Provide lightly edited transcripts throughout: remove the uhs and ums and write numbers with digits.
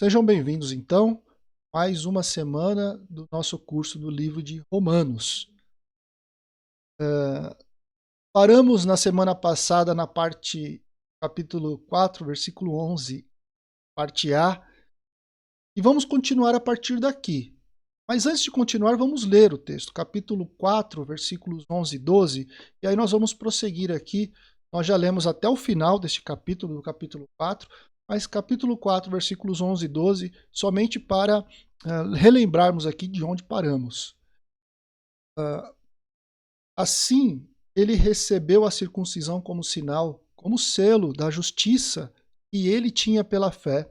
Sejam bem-vindos, então, a mais uma semana do nosso curso do livro de Romanos. Paramos na semana passada na parte, capítulo 4, versículo 11, parte A, e vamos continuar a partir daqui. Mas antes de continuar, vamos ler o texto, capítulo 4, versículos 11 e 12, e aí nós vamos prosseguir aqui. Nós já lemos até o final deste capítulo, do capítulo 4, mas capítulo 4, versículos 11 e 12, somente para relembrarmos aqui de onde paramos. Assim, ele recebeu a circuncisão como sinal, como selo da justiça que ele tinha pela fé,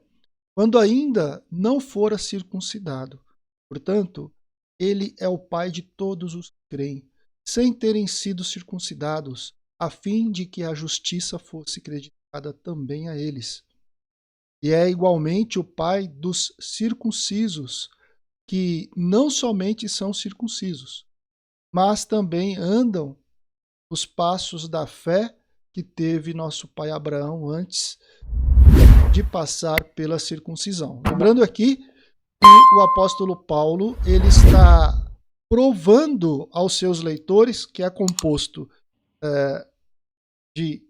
quando ainda não fora circuncidado. Portanto, ele é o pai de todos os que creem, sem terem sido circuncidados, a fim de que a justiça fosse creditada também a eles. E é igualmente o pai dos circuncisos, que não somente são circuncisos, mas também andam os passos da fé que teve nosso pai Abraão antes de passar pela circuncisão. Lembrando aqui que o apóstolo Paulo ele está provando aos seus leitores que é composto de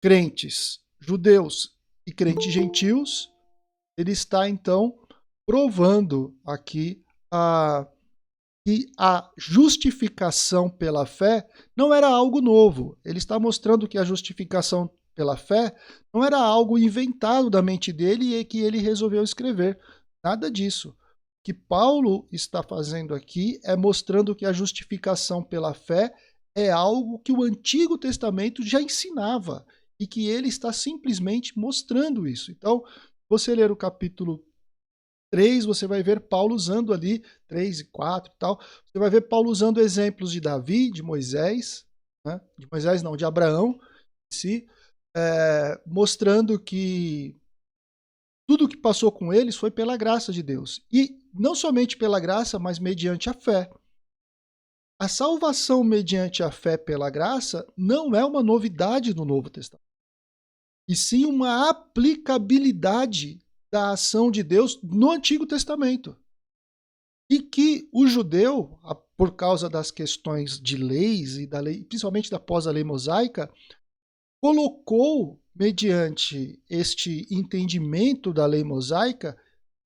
crentes judeus e crentes gentios. Ele está então provando aqui que a justificação pela fé não era algo novo. Ele está mostrando que a justificação pela fé não era algo inventado da mente dele e que ele resolveu escrever. Nada disso. O que Paulo está fazendo aqui é mostrando que a justificação pela fé é algo que o Antigo Testamento já ensinava e que ele está simplesmente mostrando isso. Então, você ler o capítulo 3, você vai ver Paulo usando ali, 3 e 4 e tal, você vai ver Paulo usando exemplos de Davi, de Moisés, né? De Moisés não, de Abraão, em si, mostrando que tudo o que passou com eles foi pela graça de Deus. E não somente pela graça, mas mediante a fé. A salvação mediante a fé pela graça não é uma novidade no Novo Testamento, e sim uma aplicabilidade da ação de Deus no Antigo Testamento. E que o judeu, por causa das questões de leis e da lei, principalmente após a lei mosaica, colocou, mediante este entendimento da lei mosaica,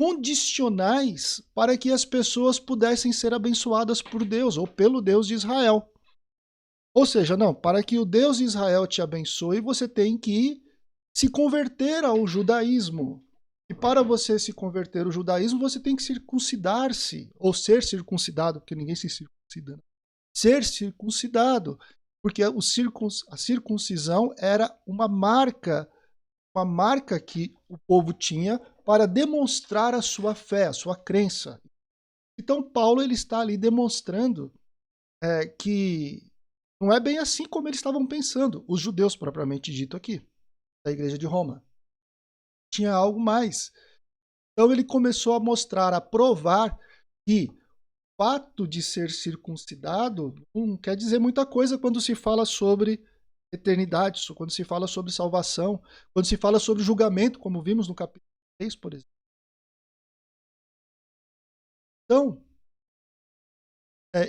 condicionais para que as pessoas pudessem ser abençoadas por Deus ou pelo Deus de Israel. Ou seja, não, para que o Deus de Israel te abençoe, você tem que se converter ao judaísmo. E para você se converter ao judaísmo, você tem que circuncidar-se, ou ser circuncidado, porque ninguém se circuncida. Ser circuncidado, porque a circuncisão era uma marca que o povo tinha para demonstrar a sua fé, a sua crença. Então Paulo ele está ali demonstrando que não é bem assim como eles estavam pensando, os judeus propriamente dito aqui, da igreja de Roma. Tinha algo mais. Então ele começou a mostrar, a provar que o fato de ser circuncidado não quer dizer muita coisa quando se fala sobre eternidade, quando se fala sobre salvação, quando se fala sobre julgamento, como vimos no capítulo 6, por exemplo. Então,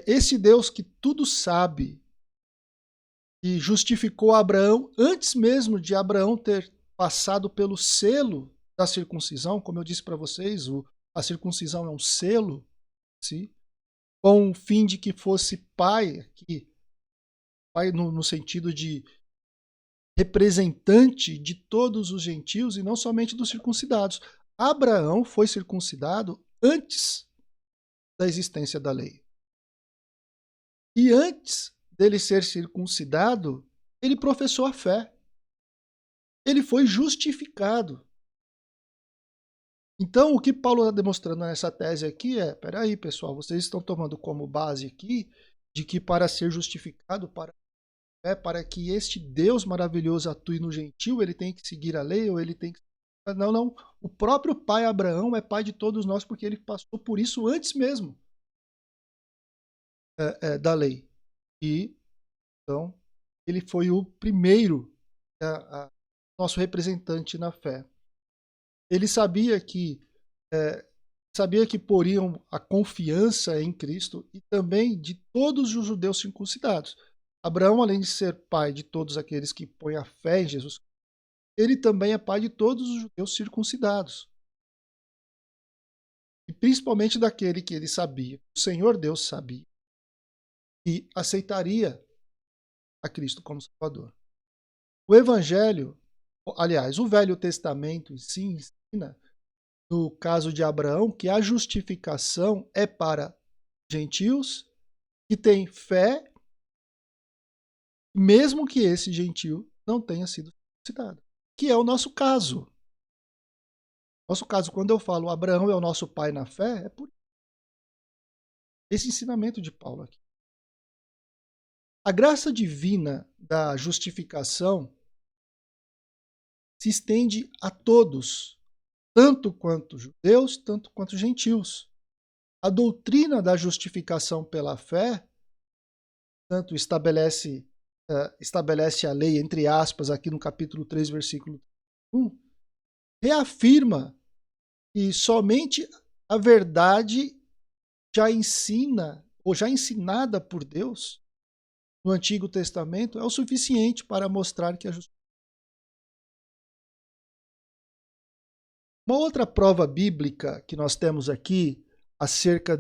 esse Deus que tudo sabe e justificou Abraão antes mesmo de Abraão ter passado pelo selo da circuncisão, como eu disse para vocês, a circuncisão é um selo, sim, com o fim de que fosse pai, pai no sentido de representante de todos os gentios e não somente dos circuncidados. Abraão foi circuncidado antes da existência da lei. E antes dele ser circuncidado, ele professou a fé. Ele foi justificado. Então, o que Paulo está demonstrando nessa tese aqui é, peraí, pessoal, vocês estão tomando como base aqui de que para ser justificado, para que este Deus maravilhoso atue no gentil, ele tem que seguir a lei, ou ele tem que... Não, não. O próprio pai Abraão é pai de todos nós, porque ele passou por isso antes mesmo da lei. E, então, ele foi o primeiro, nosso representante na fé. Ele sabia que sabia que poriam a confiança em Cristo e também de todos os judeus circuncidados. Abraão, além de ser pai de todos aqueles que põem a fé em Jesus, ele também é pai de todos os judeus circuncidados. E principalmente daquele que ele sabia, o Senhor Deus sabia, e aceitaria a Cristo como Salvador. O Evangelho, aliás, o Velho Testamento em si ensina, no caso de Abraão, que a justificação é para gentios que têm fé, mesmo que esse gentio não tenha sido circuncidado, que é o nosso caso. Nosso caso, quando eu falo Abraão é o nosso pai na fé, é por esse ensinamento de Paulo aqui. A graça divina da justificação se estende a todos, tanto quanto judeus, tanto quanto gentios. A doutrina da justificação pela fé, tanto estabelece a lei, entre aspas, aqui no capítulo 3, versículo 1, reafirma que somente a verdade já ensina, ou já ensinada por Deus no Antigo Testamento, é o suficiente para mostrar que a justiça. Uma outra prova bíblica que nós temos aqui acerca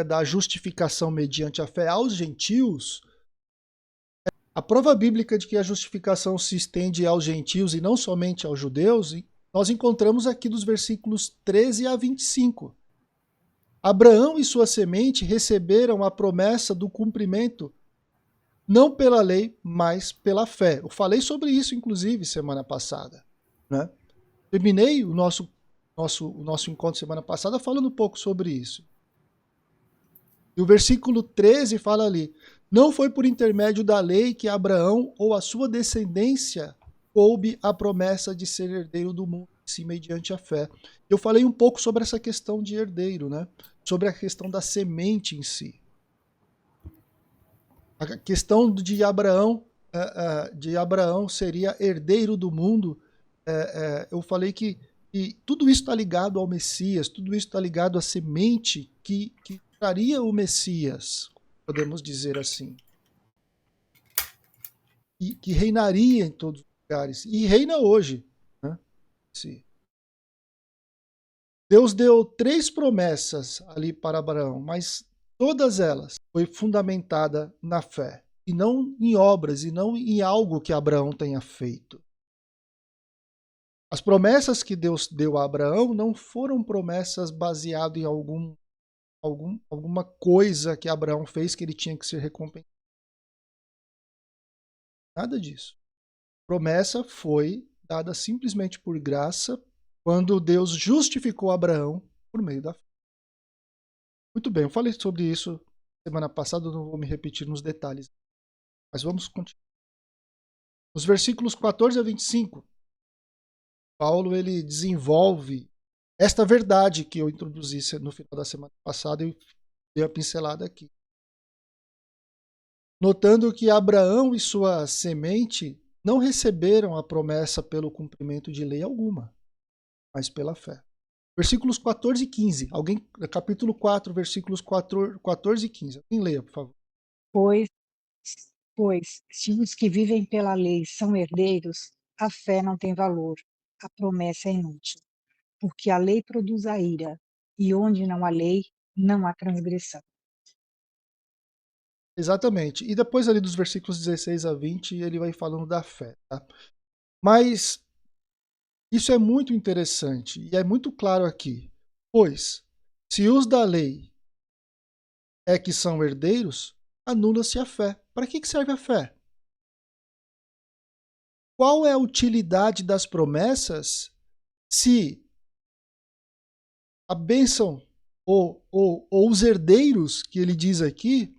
da justificação mediante a fé aos gentios, a prova bíblica de que a justificação se estende aos gentios e não somente aos judeus, nós encontramos aqui dos versículos 13 a 25. Abraão e sua semente receberam a promessa do cumprimento não pela lei, mas pela fé. Eu falei sobre isso, inclusive, semana passada, né? Terminei o nosso encontro semana passada falando um pouco sobre isso. E o versículo 13 fala ali: não foi por intermédio da lei que Abraão ou a sua descendência coube a promessa de ser herdeiro do mundo, sim, mediante a fé. Eu falei um pouco sobre essa questão de herdeiro, né? Sobre a questão da semente em si. A questão de Abraão seria herdeiro do mundo. Eu falei que tudo isso está ligado ao Messias, tudo isso está ligado à semente que traria o Messias, podemos dizer assim. E que reinaria em todos os lugares. E reina hoje. Né? Sim. Deus deu 3 promessas ali para Abraão, mas todas elas foi fundamentada na fé. E não em obras, e não em algo que Abraão tenha feito. As promessas que Deus deu a Abraão não foram promessas baseadas em alguma coisa que Abraão fez que ele tinha que ser recompensado. Nada disso. A promessa foi dada simplesmente por graça quando Deus justificou Abraão por meio da fé. Muito bem, eu falei sobre isso semana passada, eu não vou me repetir nos detalhes. Mas vamos continuar. Nos versículos 14 a 25, Paulo ele desenvolve esta verdade que eu introduzi no final da semana passada e dei a pincelada aqui. Notando que Abraão e sua semente não receberam a promessa pelo cumprimento de lei alguma, mas pela fé. Versículos 14 e 15. Capítulo 4, versículos 14 e 15. Alguém leia, por favor. Pois, se os que vivem pela lei são herdeiros, a fé não tem valor, a promessa é inútil, porque a lei produz a ira, e onde não há lei, não há transgressão. Exatamente. E depois ali dos versículos 16 a 20, ele vai falando da fé. Tá? Mas isso é muito interessante e é muito claro aqui. Pois, se os da lei é que são herdeiros, anula-se a fé. Para que serve a fé? Qual é a utilidade das promessas se a bênção ou os herdeiros que ele diz aqui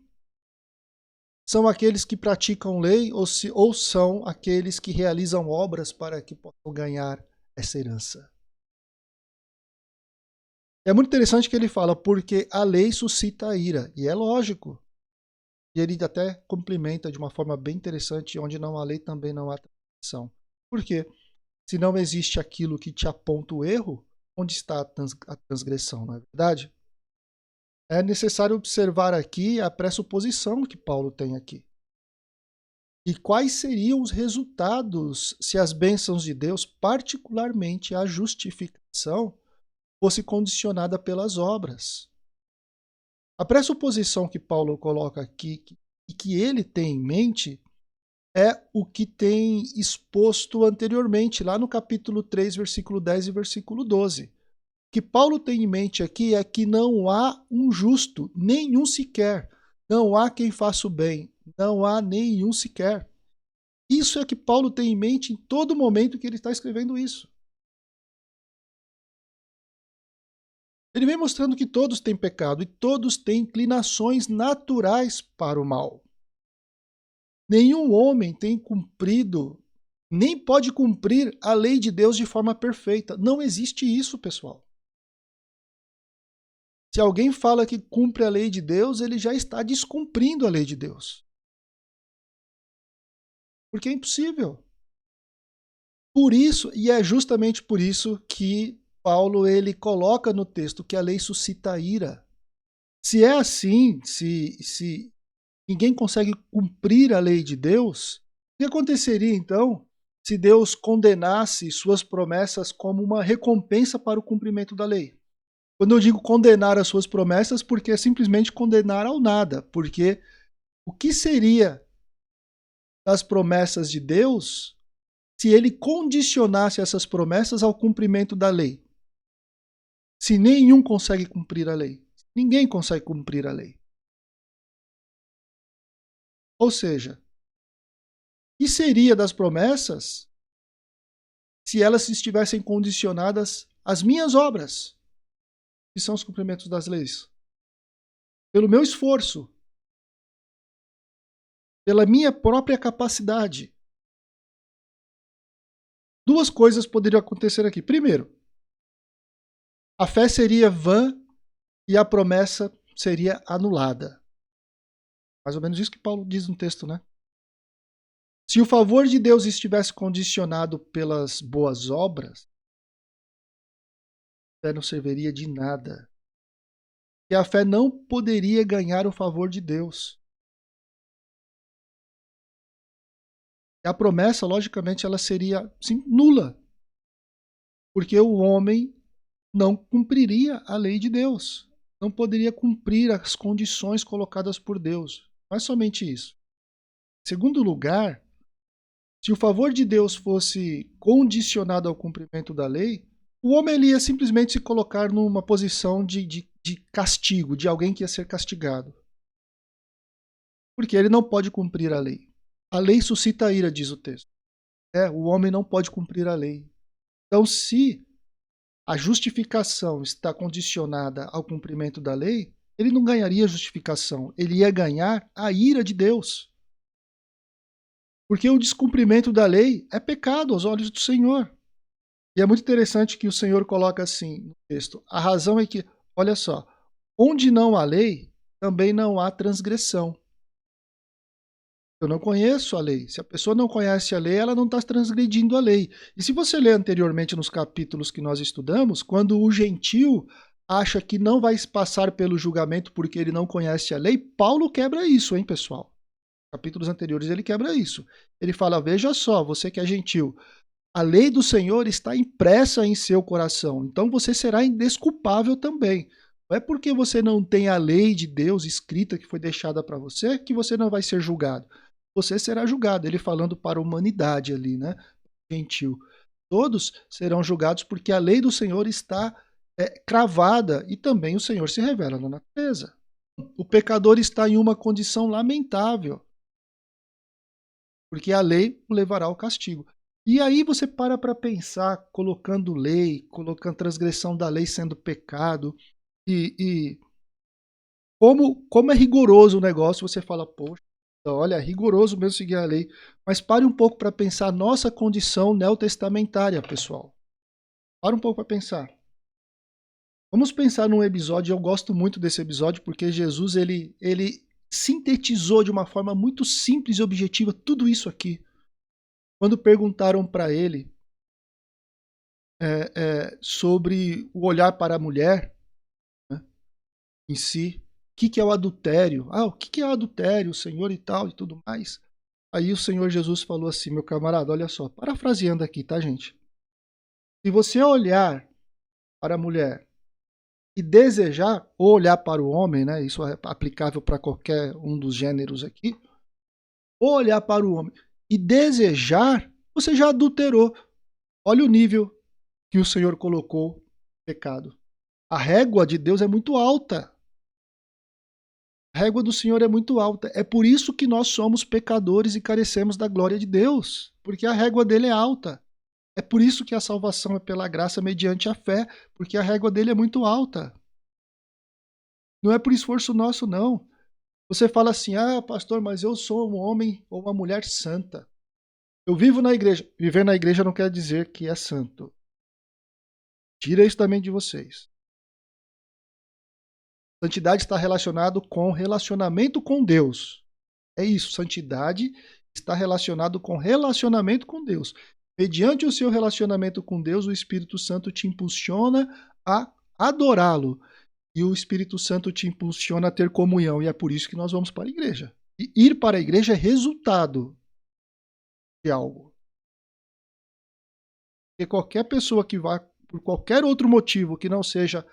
são aqueles que praticam lei ou são aqueles que realizam obras para que possam ganhar essa herança? É muito interessante que ele fala, porque a lei suscita a ira, e é lógico. E ele até complementa de uma forma bem interessante, onde não há lei também não há transgressão. Por quê? Se não existe aquilo que te aponta o erro, onde está a transgressão, não é verdade? É necessário observar aqui a pressuposição que Paulo tem aqui. E quais seriam os resultados se as bênçãos de Deus, particularmente a justificação, fosse condicionada pelas obras? A pressuposição que Paulo coloca aqui e que ele tem em mente é o que tem exposto anteriormente, lá no capítulo 3, versículo 10 e versículo 12. O que Paulo tem em mente aqui é que não há um justo, nenhum sequer. Não há quem faça o bem, não há nenhum sequer. Isso é que Paulo tem em mente em todo momento que ele está escrevendo isso. Ele vem mostrando que todos têm pecado e todos têm inclinações naturais para o mal. Nenhum homem tem cumprido, nem pode cumprir a lei de Deus de forma perfeita. Não existe isso, pessoal. Se alguém fala que cumpre a lei de Deus, ele já está descumprindo a lei de Deus. Porque é impossível. Por isso, e é justamente por isso que Paulo ele coloca no texto que a lei suscita ira. Se é assim, se ninguém consegue cumprir a lei de Deus, o que aconteceria então se Deus condenasse suas promessas como uma recompensa para o cumprimento da lei? Quando eu digo condenar as suas promessas, porque é simplesmente condenar ao nada, porque o que seria das promessas de Deus se ele condicionasse essas promessas ao cumprimento da lei? Se nenhum consegue cumprir a lei, ninguém consegue cumprir a lei. Ou seja, o que seria das promessas se elas estivessem condicionadas às minhas obras, que são os cumprimentos das leis? Pelo meu esforço, pela minha própria capacidade. Duas coisas poderiam acontecer aqui. Primeiro, a fé seria vã e a promessa seria anulada. Mais ou menos isso que Paulo diz no texto, né? Se o favor de Deus estivesse condicionado pelas boas obras, a fé não serviria de nada. E a fé não poderia ganhar o favor de Deus. E a promessa, logicamente, ela seria sim, nula. Porque o homem não cumpriria a lei de Deus. Não poderia cumprir as condições colocadas por Deus. Mas somente isso. Em segundo lugar, se o favor de Deus fosse condicionado ao cumprimento da lei, o homem ele ia simplesmente se colocar numa posição de castigo, de alguém que ia ser castigado. Porque ele não pode cumprir a lei. A lei suscita a ira, diz o texto. O homem não pode cumprir a lei. Então, se a justificação está condicionada ao cumprimento da lei, ele não ganharia justificação, ele ia ganhar a ira de Deus. Porque o descumprimento da lei é pecado aos olhos do Senhor. E é muito interessante que o Senhor coloca assim no texto. A razão é que, olha só, onde não há lei, também não há transgressão. Eu não conheço a lei. Se a pessoa não conhece a lei, ela não está transgredindo a lei. E se você ler anteriormente nos capítulos que nós estudamos, quando o gentio acha que não vai passar pelo julgamento porque ele não conhece a lei, Paulo quebra isso, hein, pessoal? Capítulos anteriores ele quebra isso. Ele fala, veja só, você que é gentil, a lei do Senhor está impressa em seu coração, então você será indesculpável também. Não é porque você não tem a lei de Deus escrita que foi deixada para você que você não vai ser julgado. Você será julgado. Ele falando para a humanidade ali, né? Gentil. Todos serão julgados porque a lei do Senhor está cravada e também o Senhor se revela na natureza. O pecador está em uma condição lamentável, porque a lei o levará ao castigo. E aí você para pensar, colocando lei, colocando transgressão da lei sendo pecado, e como é rigoroso o negócio, você fala, poxa, olha, é rigoroso mesmo seguir a lei. Mas pare um pouco para pensar nossa condição neotestamentária, pessoal. Para um pouco para pensar. Vamos pensar num episódio, eu gosto muito desse episódio, porque Jesus ele sintetizou de uma forma muito simples e objetiva tudo isso aqui. Quando perguntaram para ele sobre o olhar para a mulher, né, em si. O que é o adultério? O que é o adultério, Senhor, e tal, e tudo mais. Aí o Senhor Jesus falou assim, meu camarada, olha só, parafraseando aqui, tá, gente? Se você olhar para a mulher e desejar, ou olhar para o homem, né? Isso é aplicável para qualquer um dos gêneros aqui, ou olhar para o homem e desejar, você já adulterou. Olha o nível que o Senhor colocou no pecado. A régua de Deus é muito alta. A régua do Senhor é muito alta. É por isso que nós somos pecadores e carecemos da glória de Deus, porque a régua dele é alta. É por isso que a salvação é pela graça mediante a fé, porque a régua dele é muito alta. Não é por esforço nosso, não. Você fala assim, pastor, mas eu sou um homem ou uma mulher santa. Eu vivo na igreja. Viver na igreja não quer dizer que é santo. Tira isso também de vocês. Santidade está relacionado com relacionamento com Deus. É isso, santidade está relacionado com relacionamento com Deus. Mediante o seu relacionamento com Deus, o Espírito Santo te impulsiona a adorá-lo. E o Espírito Santo te impulsiona a ter comunhão. E é por isso que nós vamos para a igreja. E ir para a igreja é resultado de algo. Porque qualquer pessoa que vá por qualquer outro motivo que não seja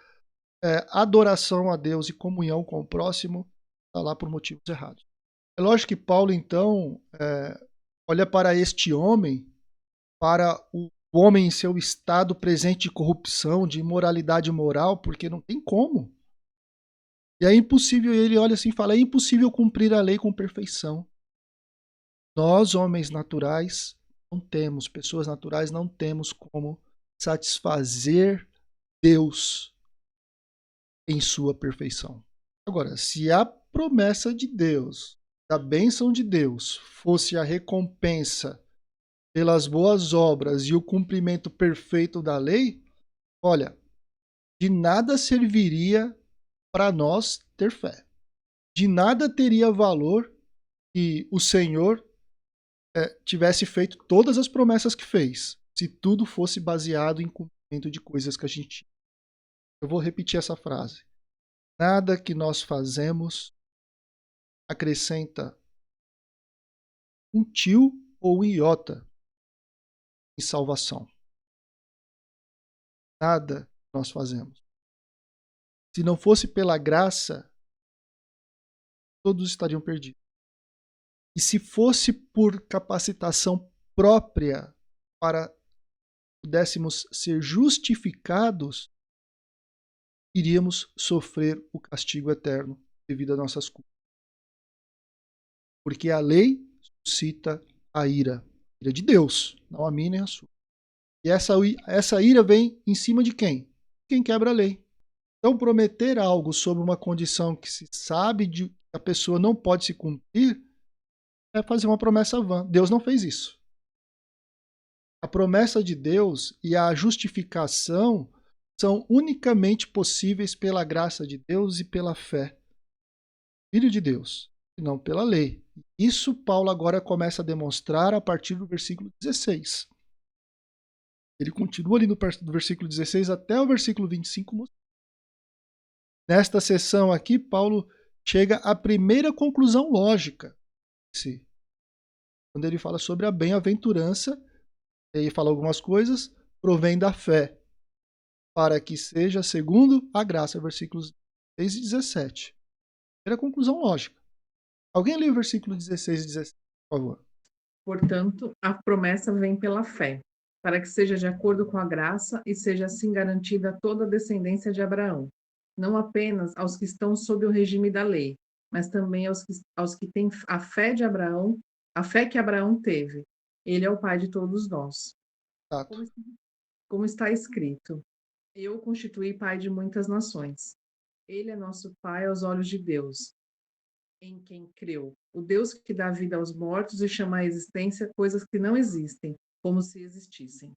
adoração a Deus e comunhão com o próximo, está lá por motivos errados. É lógico que Paulo, então, olha para este homem, para o homem em seu estado presente de corrupção, de imoralidade moral, porque não tem como. E é impossível, ele olha assim e fala, é impossível cumprir a lei com perfeição. Nós, homens naturais, não temos, pessoas naturais, não temos como satisfazer Deus em sua perfeição. Agora, se a promessa de Deus, a bênção de Deus, fosse a recompensa pelas boas obras e o cumprimento perfeito da lei, olha, de nada serviria para nós ter fé. De nada teria valor que o Senhor tivesse feito todas as promessas que fez, se tudo fosse baseado em cumprimento de coisas que a gente tinha. Eu vou repetir essa frase. Nada que nós fazemos acrescenta um tio ou um iota em salvação. Nada que nós fazemos. Se não fosse pela graça, todos estariam perdidos. E se fosse por capacitação própria para pudéssemos ser justificados, iríamos sofrer o castigo eterno devido às nossas culpas. Porque a lei suscita a ira de Deus, não a minha nem a sua. E essa ira vem em cima de quem? Quem quebra a lei. Então, prometer algo sobre uma condição que se sabe que a pessoa não pode se cumprir é fazer uma promessa vã. Deus não fez isso. A promessa de Deus e a justificação são unicamente possíveis pela graça de Deus e pela fé. Filho de Deus, e não pela lei. Isso Paulo agora começa a demonstrar a partir do versículo 16. Ele continua ali no versículo 16 até o versículo 25. Nesta sessão aqui, Paulo chega à primeira conclusão lógica. Quando ele fala sobre a bem-aventurança, ele fala algumas coisas, provém da fé, para que seja segundo a graça, versículos 16 e 17. Primeira conclusão lógica. Alguém lê o versículo 16 e 17, por favor. Portanto, a promessa vem pela fé, para que seja de acordo com a graça e seja assim garantida toda a descendência de Abraão, não apenas aos que estão sob o regime da lei, mas também aos que têm a fé de Abraão, a fé que Abraão teve. Ele é o pai de todos nós. Como está escrito, eu o constituí pai de muitas nações. Ele é nosso pai aos olhos de Deus, em quem creu, o Deus que dá vida aos mortos e chama à existência coisas que não existem, como se existissem.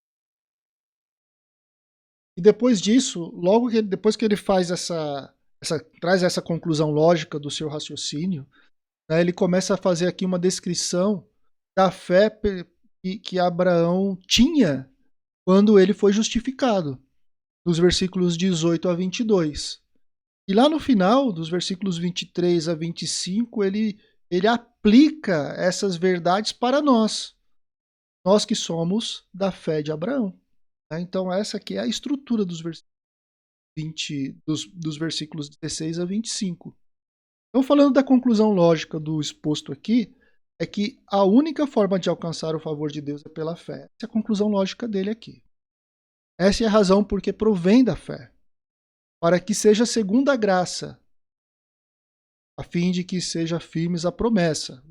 E depois disso, logo que depois que ele faz traz essa conclusão lógica do seu raciocínio, né, ele começa a fazer aqui uma descrição da fé que Abraão tinha quando ele foi justificado, nos versículos 18 a 22. E lá no final, dos versículos 23 a 25, ele aplica essas verdades para nós que somos da fé de Abraão. Então, essa aqui é a estrutura dos versículos 16 a 25. Então, falando da conclusão lógica do exposto aqui, é que a única forma de alcançar o favor de Deus é pela fé. Essa é a conclusão lógica dele aqui. Essa é a razão porque provém da fé, para que seja segundo a graça, a fim de que seja firmes a promessa.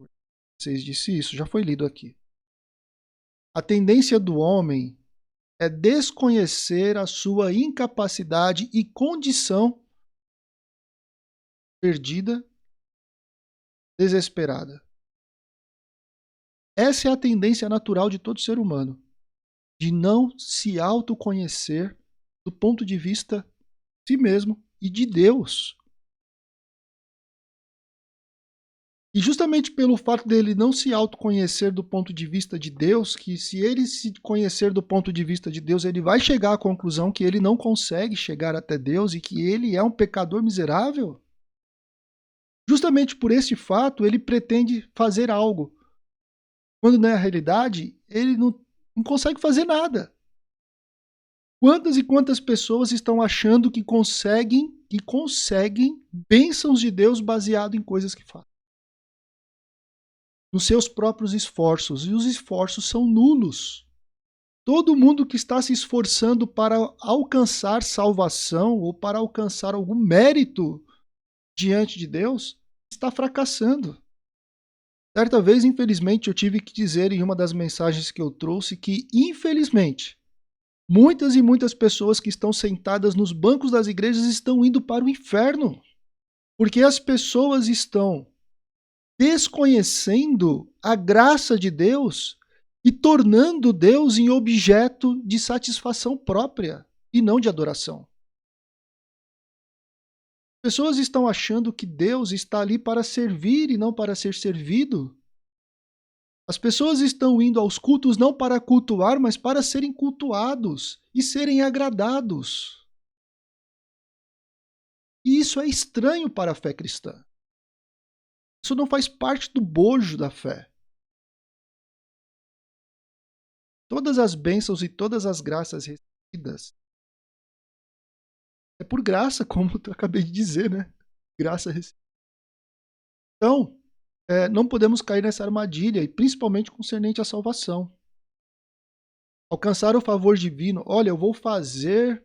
Vocês disse isso, já foi lido aqui. A tendência do homem é desconhecer a sua incapacidade e condição perdida, desesperada. Essa é a tendência natural de todo ser humano, de não se autoconhecer do ponto de vista de si mesmo e de Deus. E justamente pelo fato dele não se autoconhecer do ponto de vista de Deus, que se ele se conhecer do ponto de vista de Deus, ele vai chegar à conclusão que ele não consegue chegar até Deus e que ele é um pecador miserável. Justamente por esse fato, ele pretende fazer algo, quando na realidade ele não consegue fazer nada. Quantas e quantas pessoas estão achando que conseguem bênçãos de Deus baseado em coisas que fazem? Nos seus próprios esforços, e os esforços são nulos. Todo mundo que está se esforçando para alcançar salvação ou para alcançar algum mérito diante de Deus está fracassando. Certa vez, infelizmente, eu tive que dizer em uma das mensagens que eu trouxe que, infelizmente, muitas e muitas pessoas que estão sentadas nos bancos das igrejas estão indo para o inferno, porque as pessoas estão desconhecendo a graça de Deus e tornando Deus em objeto de satisfação própria e não de adoração. Pessoas estão achando que Deus está ali para servir e não para ser servido. As pessoas estão indo aos cultos não para cultuar, mas para serem cultuados e serem agradados. E isso é estranho para a fé cristã. Isso não faz parte do bojo da fé. Todas as bênçãos e todas as graças recebidas é por graça, como eu acabei de dizer, né? Graça recebida. Então, não podemos cair nessa armadilha, e principalmente concernente à salvação. Alcançar o favor divino. Olha, eu vou fazer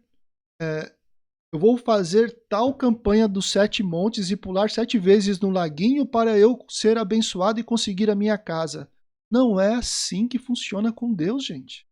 tal campanha dos 7 montes e pular 7 vezes no laguinho para eu ser abençoado e conseguir a minha casa. Não é assim que funciona com Deus, gente.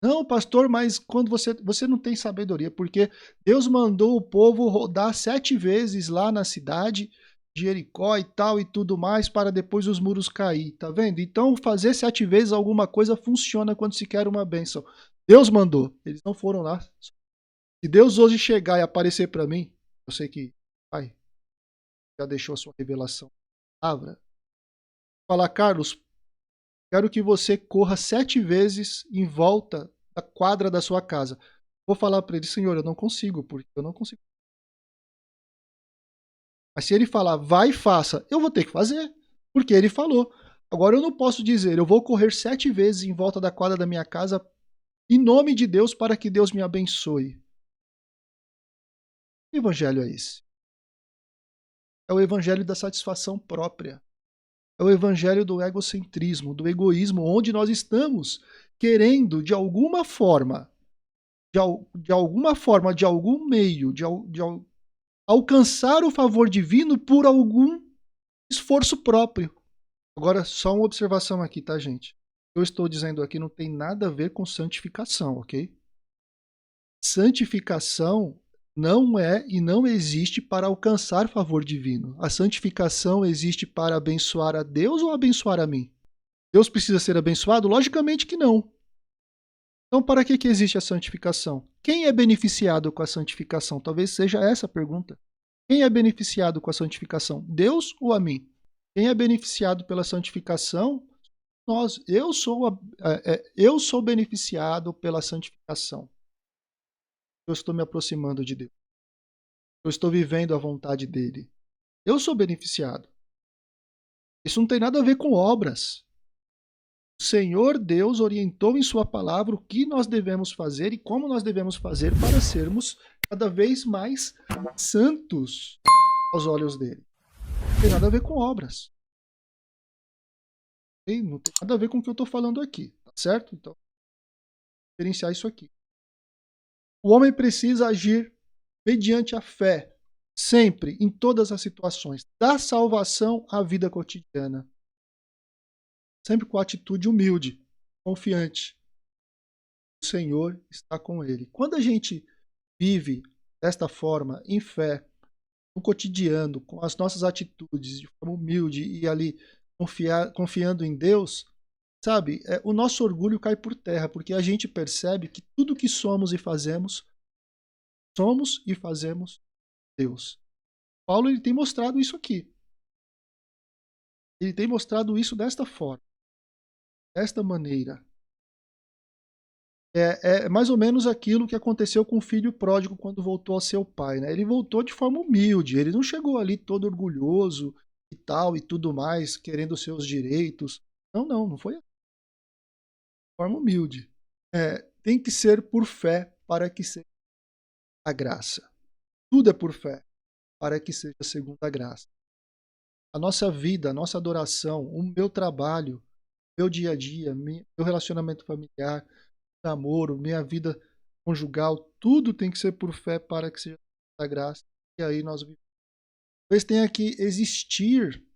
Não, pastor, mas quando você não tem sabedoria, porque Deus mandou o povo rodar 7 vezes lá na cidade de Jericó e tal e tudo mais para depois os muros cair, tá vendo? Então fazer 7 vezes alguma coisa funciona quando se quer uma bênção. Deus mandou, eles não foram lá. Se Deus hoje chegar e aparecer para mim, eu sei que Pai já deixou a sua revelação na palavra, falar, Carlos, quero que você corra 7 vezes em volta da quadra da sua casa. Vou falar para ele, Senhor, eu não consigo, porque eu não consigo. Mas se ele falar, vai e faça, eu vou ter que fazer, porque ele falou. Agora eu não posso dizer, eu vou correr 7 vezes em volta da quadra da minha casa, em nome de Deus, para que Deus me abençoe. Que evangelho é esse? É o evangelho da satisfação própria. É o evangelho do egocentrismo, do egoísmo, onde nós estamos querendo, de alguma forma, de algum meio, alcançar o favor divino por algum esforço próprio. Agora, só uma observação aqui, tá, gente? O que eu estou dizendo aqui não tem nada a ver com santificação, ok? Santificação não é e não existe para alcançar favor divino. A santificação existe para abençoar a Deus ou abençoar a mim? Deus precisa ser abençoado? Logicamente que não. Então, para que existe a santificação? Quem é beneficiado com a santificação? Talvez seja essa a pergunta. Quem é beneficiado com a santificação? Deus ou a mim? Quem é beneficiado pela santificação eu sou beneficiado pela santificação. Eu estou me aproximando de Deus. Eu estou vivendo a vontade dele. Eu sou beneficiado. Isso não tem nada a ver com obras. O Senhor Deus orientou em sua palavra o que nós devemos fazer e como nós devemos fazer para sermos cada vez mais santos aos olhos dele. Não tem nada a ver com obras. Não tem nada a ver com o que eu estou falando aqui, tá certo? Então, diferenciar isso aqui. O homem precisa agir mediante a fé, sempre, em todas as situações, da salvação à vida cotidiana. Sempre com atitude humilde, confiante. O Senhor está com ele. Quando a gente vive desta forma, em fé, no cotidiano, com as nossas atitudes, de forma humilde e ali confiando em Deus, sabe, o nosso orgulho cai por terra, porque a gente percebe que tudo que somos e fazemos Deus. Paulo ele tem mostrado isso aqui. Ele tem mostrado isso desta forma, desta maneira. É mais ou menos aquilo que aconteceu com o filho pródigo quando voltou ao seu pai, né? Ele voltou de forma humilde, ele não chegou ali todo orgulhoso e tal e tudo mais, querendo os seus direitos. Não foi assim. De forma humilde. Tem que ser por fé para que seja a graça. Tudo é por fé para que seja segundo a graça. A nossa vida, a nossa adoração, o meu trabalho, meu dia a dia, meu relacionamento familiar, namoro, minha vida conjugal, tudo tem que ser por fé para que seja da graça. E aí nós vivemos. Talvez tenha que existir, não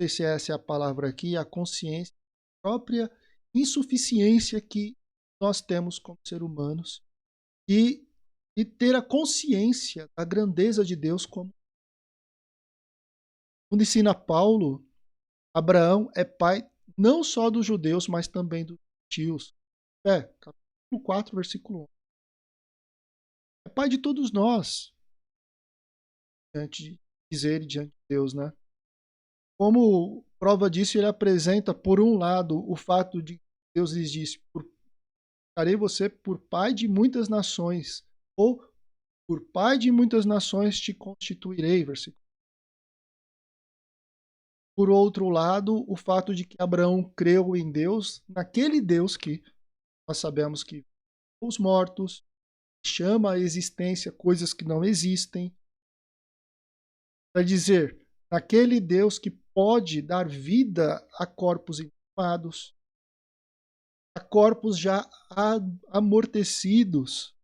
sei se essa é a palavra aqui, a consciência, a própria insuficiência que nós temos como seres humanos e ter a consciência da grandeza de Deus como. Quando ensina Paulo, Abraão é pai não só dos judeus, mas também dos gentios. Capítulo 4, versículo 1. É pai de todos nós, diante de dizer e diante de Deus, né? Como prova disso, ele apresenta, por um lado, o fato de que Deus lhes disse: farei você por pai de muitas nações, ou por pai de muitas nações te constituirei, versículo. Por outro lado, o fato de que Abraão creu em Deus, naquele Deus que nós sabemos que os mortos, chama à existência coisas que não existem. Para dizer, naquele Deus que pode dar vida a corpos inanimados, a corpos já amortecidos,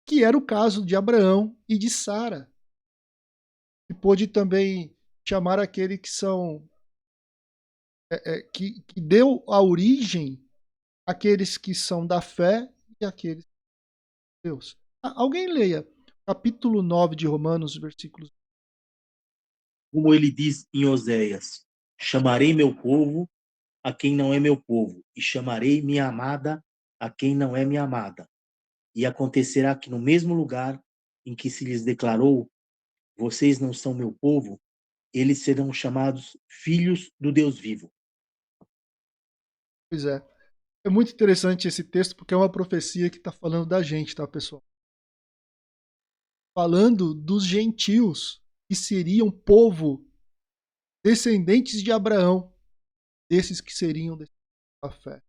que era o caso de Abraão e de Sara. E pôde também chamar aquele que são que deu a origem àqueles que são da fé e aqueles de Deus. Alguém leia capítulo 9 de Romanos, versículos. Como ele diz em Oséias: chamarei meu povo a quem não é meu povo, e chamarei minha amada a quem não é minha amada. E acontecerá que no mesmo lugar em que se lhes declarou: vocês não são meu povo, eles serão chamados filhos do Deus vivo. Pois é. É muito interessante esse texto porque é uma profecia que está falando da gente, tá, pessoal? Falando dos gentios, que seriam povo, descendentes de Abraão, desses que seriam da fé.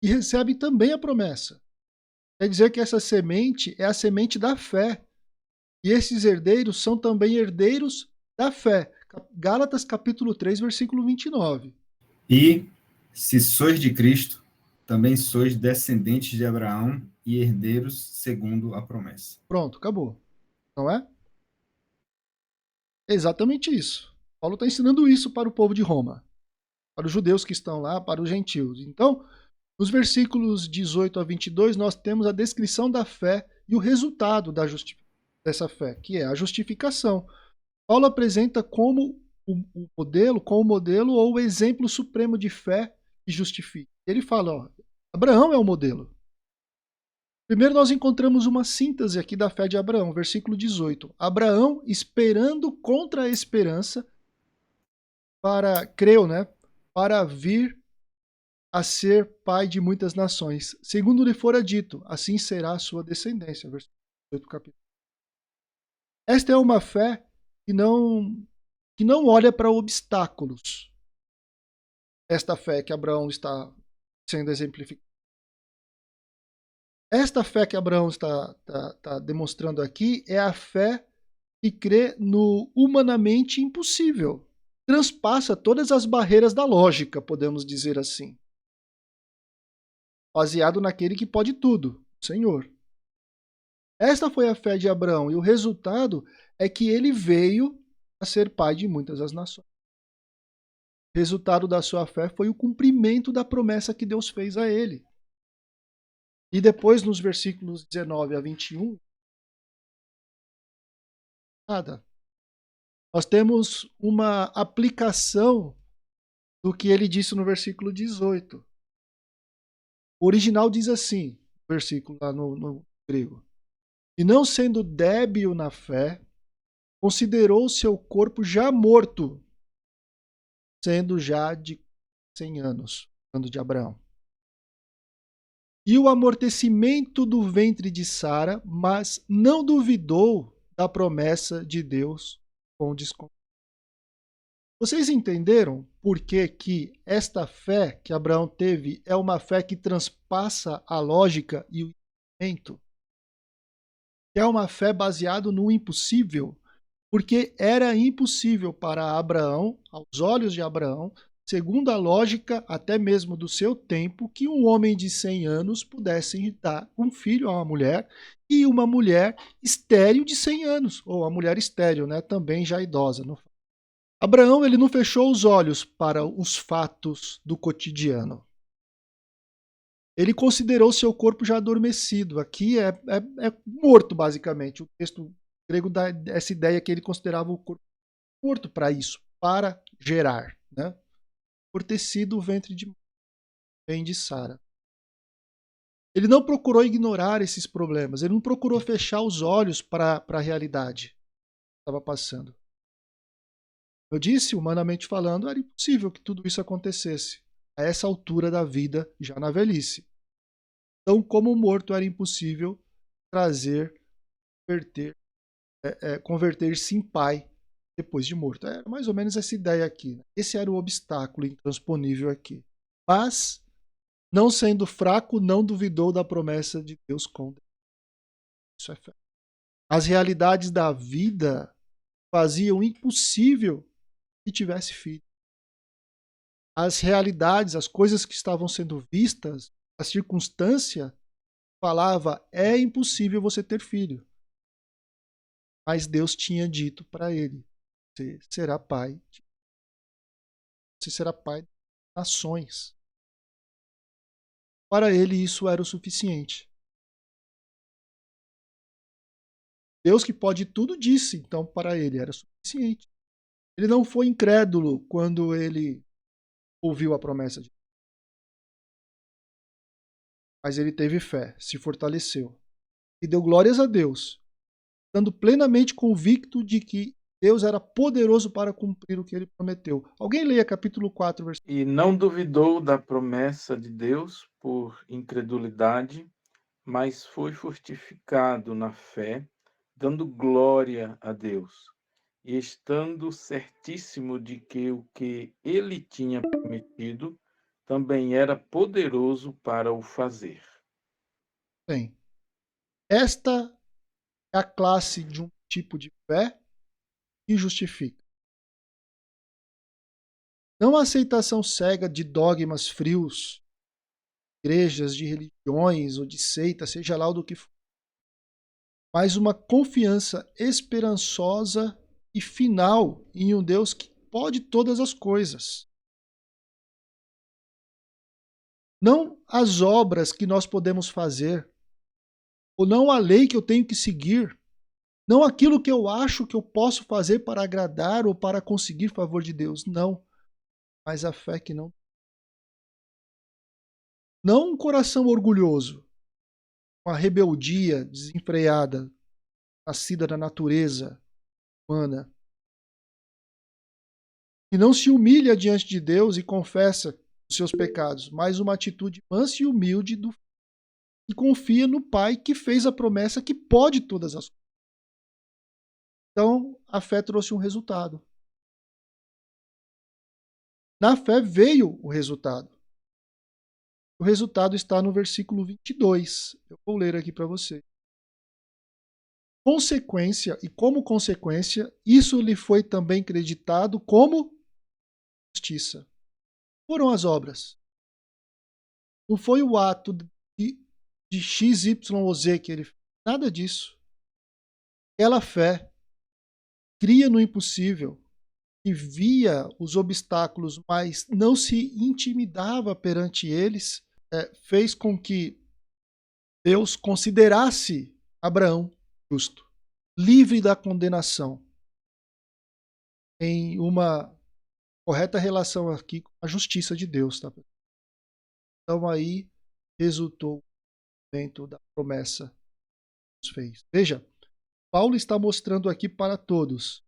E recebe também a promessa. Quer dizer que essa semente é a semente da fé. E esses herdeiros são também herdeiros da fé. Gálatas capítulo 3, versículo 29. E, se sois de Cristo, também sois descendentes de Abraão e herdeiros segundo a promessa. Pronto, acabou. Não é? É exatamente isso. Paulo está ensinando isso para o povo de Roma, para os judeus que estão lá, para os gentios. Então, nos versículos 18 a 22, nós temos a descrição da fé e o resultado dessa fé, que é a justificação. Paulo apresenta como o modelo ou o exemplo supremo de fé que justifica. Ele fala, Abraão é o modelo. Primeiro nós encontramos uma síntese aqui da fé de Abraão, versículo 18. Abraão, esperando contra a esperança, creu, né? para vir a ser pai de muitas nações. Segundo lhe fora dito, assim será a sua descendência. Versículo 8 do capítulo. Esta é uma fé que não olha para obstáculos. Esta fé que Abraão está sendo exemplificada. Esta fé que Abraão está demonstrando aqui é a fé que crê no humanamente impossível. Transpassa todas as barreiras da lógica, podemos dizer assim. Baseado naquele que pode tudo, o Senhor. Esta foi a fé de Abraão, e o resultado é que ele veio a ser pai de muitas das nações. O resultado da sua fé foi o cumprimento da promessa que Deus fez a ele. E depois, nos versículos 19 a 21, nós temos uma aplicação do que ele disse no versículo 18. O original diz assim, o versículo lá no grego. E não sendo débil na fé, considerou seu corpo já morto, sendo já de 100 anos, falando de Abraão. E o amortecimento do ventre de Sara, mas não duvidou da promessa de Deus com desconfiança. Vocês entenderam por que esta fé que Abraão teve é uma fé que transpassa a lógica e o entendimento? É uma fé baseada no impossível, porque era impossível para Abraão, aos olhos de Abraão, segundo a lógica até mesmo do seu tempo, que um homem de 100 anos pudesse dar um filho a uma mulher e uma mulher estéril de 100 anos, ou a mulher estéril, né, também já idosa. Abraão ele não fechou os olhos para os fatos do cotidiano. Ele considerou seu corpo já adormecido. Aqui é morto, basicamente. O texto grego dá essa ideia que ele considerava o corpo morto para isso, para gerar, né? Por ter sido o ventre de Sara. Ele não procurou ignorar esses problemas, ele não procurou fechar os olhos para a realidade que estava passando. Eu disse, humanamente falando, era impossível que tudo isso acontecesse a essa altura da vida, já na velhice. Então, como morto, era impossível converter-se em pai depois de morto. Era mais ou menos essa ideia aqui. Né? Esse era o obstáculo intransponível aqui. Mas, não sendo fraco, não duvidou da promessa de Deus com Deus. Isso é fé. As realidades da vida faziam impossível que tivesse filho. As realidades, as coisas que estavam sendo vistas, a circunstância falava, é impossível você ter filho. Mas Deus tinha dito para ele, você será pai de nações. Para ele isso era o suficiente. Deus que pode tudo disse, então para ele era suficiente. Ele não foi incrédulo quando ele ouviu a promessa de Deus. Mas ele teve fé, se fortaleceu e deu glórias a Deus, estando plenamente convicto de que Deus era poderoso para cumprir o que ele prometeu. Alguém leia capítulo 4, versículo. E não duvidou da promessa de Deus por incredulidade, mas foi fortificado na fé, dando glória a Deus, e estando certíssimo de que o que ele tinha prometido também era poderoso para o fazer. Bem, esta é a classe de um tipo de fé que justifica. Não a aceitação cega de dogmas frios, igrejas, de religiões ou de seitas, seja lá o do que for, mas uma confiança esperançosa e final em um Deus que pode todas as coisas. Não as obras que nós podemos fazer, ou não a lei que eu tenho que seguir, não aquilo que eu acho que eu posso fazer para agradar ou para conseguir favor de Deus, não. Mas a fé que não. Não um coração orgulhoso, uma rebeldia desenfreada, nascida da natureza humana. que não se humilha diante de Deus e confessa os seus pecados, mas uma atitude mansa e humilde que confia no Pai que fez a promessa que pode todas as coisas. Então, a fé trouxe um resultado. Na fé veio o resultado. O resultado está no versículo 22. Eu vou ler aqui para você. Consequência, e como consequência, isso lhe foi também creditado como justiça. Foram as obras. Não foi o ato de X, Y ou Z que ele fez. Nada disso. Aquela fé cria no impossível e via os obstáculos, mas não se intimidava perante eles, fez com que Deus considerasse Abraão justo, livre da condenação, em uma correta relação aqui com a justiça de Deus. Tá? Então aí resultou o cumprimento da promessa que Deus fez. Veja, Paulo está mostrando aqui para todos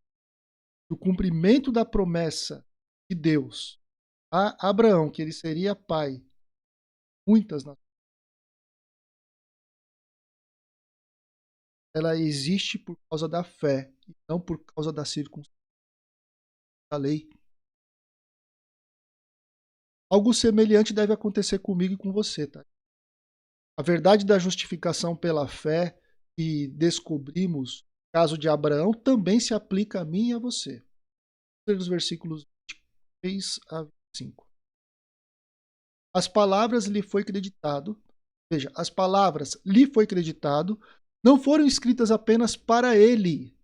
o cumprimento da promessa de Deus a Abraão, que ele seria pai de muitas nações. Ela existe por causa da fé e não por causa da circunstância da lei. Algo semelhante deve acontecer comigo e com você, tá? A verdade da justificação pela fé que descobrimos no caso de Abraão também se aplica a mim e a você. Os versículos 23 a 25. As palavras lhe foi creditado, veja, as palavras lhe foi creditado, não foram escritas apenas para ele,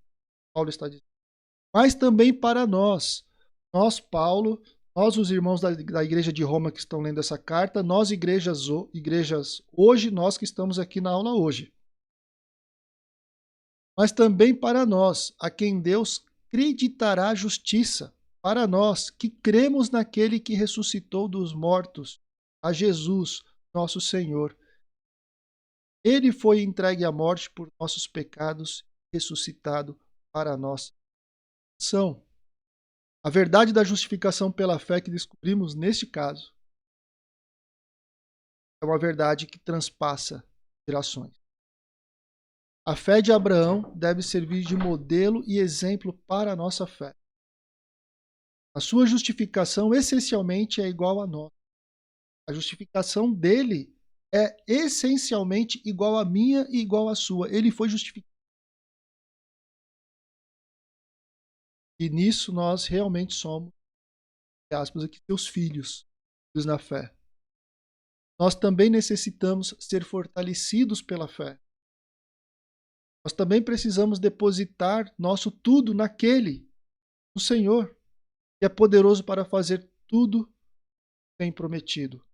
Paulo está dizendo, mas também para nós. Nós, Paulo, nós, os irmãos da igreja de Roma que estão lendo essa carta, nós, igrejas hoje, nós que estamos aqui na aula hoje. Mas também para nós, a quem Deus creditará justiça, para nós que cremos naquele que ressuscitou dos mortos, a Jesus, nosso Senhor. Ele foi entregue à morte por nossos pecados, ressuscitado para a nossa salvação. A verdade da justificação pela fé que descobrimos neste caso é uma verdade que transpassa gerações. A fé de Abraão deve servir de modelo e exemplo para a nossa fé. A sua justificação essencialmente é igual a nossa. A justificação dele é essencialmente igual à minha e igual à sua. Ele foi justificado. E nisso nós realmente somos, entre aspas, aqui, seus filhos na fé. Nós também necessitamos ser fortalecidos pela fé. Nós também precisamos depositar nosso tudo naquele, no Senhor, que é poderoso para fazer tudo que tem prometido.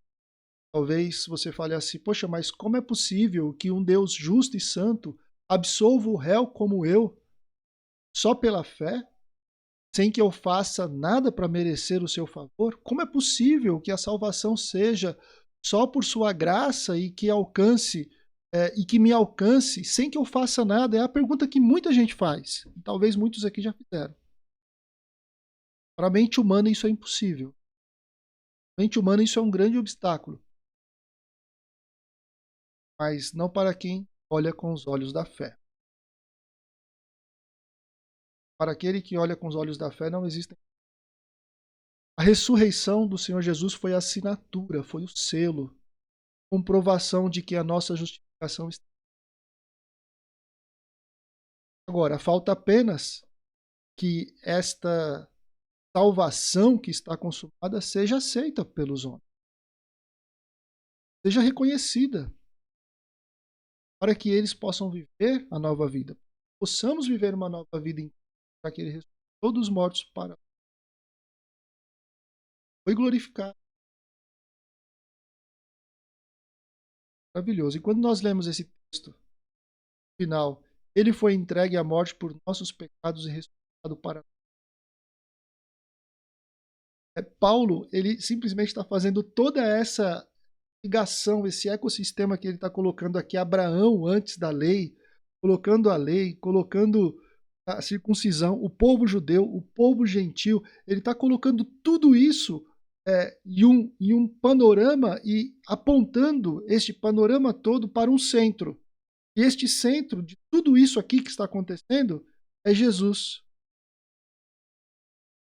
Talvez você fale assim, poxa, mas como é possível que um Deus justo e santo absolva o réu como eu, só pela fé, sem que eu faça nada para merecer o seu favor? Como é possível que a salvação seja só por sua graça e que me alcance sem que eu faça nada? É a pergunta que muita gente faz. Talvez muitos aqui já fizeram. Para a mente humana isso é impossível. Para a mente humana isso é um grande obstáculo. Mas não para quem olha com os olhos da fé. Para aquele que olha com os olhos da fé não existem. A ressurreição do Senhor Jesus foi a assinatura, foi o selo, comprovação de que a nossa justificação está. Agora, falta apenas que esta salvação que está consumada seja aceita pelos homens. Seja reconhecida. Para que eles possam viver a nova vida. Possamos viver uma nova vida para que ele ressuscitou dos mortos para foi glorificado. Maravilhoso. E quando nós lemos esse texto final, ele foi entregue à morte por nossos pecados e ressuscitado para Paulo, ele simplesmente está fazendo toda essa ligação, esse ecossistema que ele está colocando aqui, Abraão antes da lei, colocando a lei, colocando a circuncisão, o povo judeu, o povo gentil. Ele está colocando tudo isso em um panorama e apontando este panorama todo para um centro. E este centro de tudo isso aqui que está acontecendo é Jesus.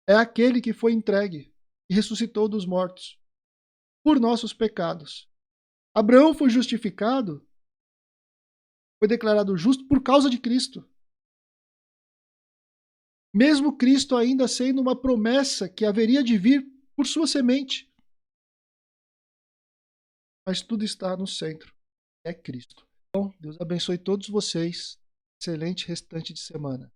É aquele que foi entregue e ressuscitou dos mortos por nossos pecados. Abraão foi justificado, foi declarado justo por causa de Cristo. Mesmo Cristo ainda sendo uma promessa que haveria de vir por sua semente. Mas tudo está no centro. É Cristo. Então, Deus abençoe todos vocês. Excelente restante de semana.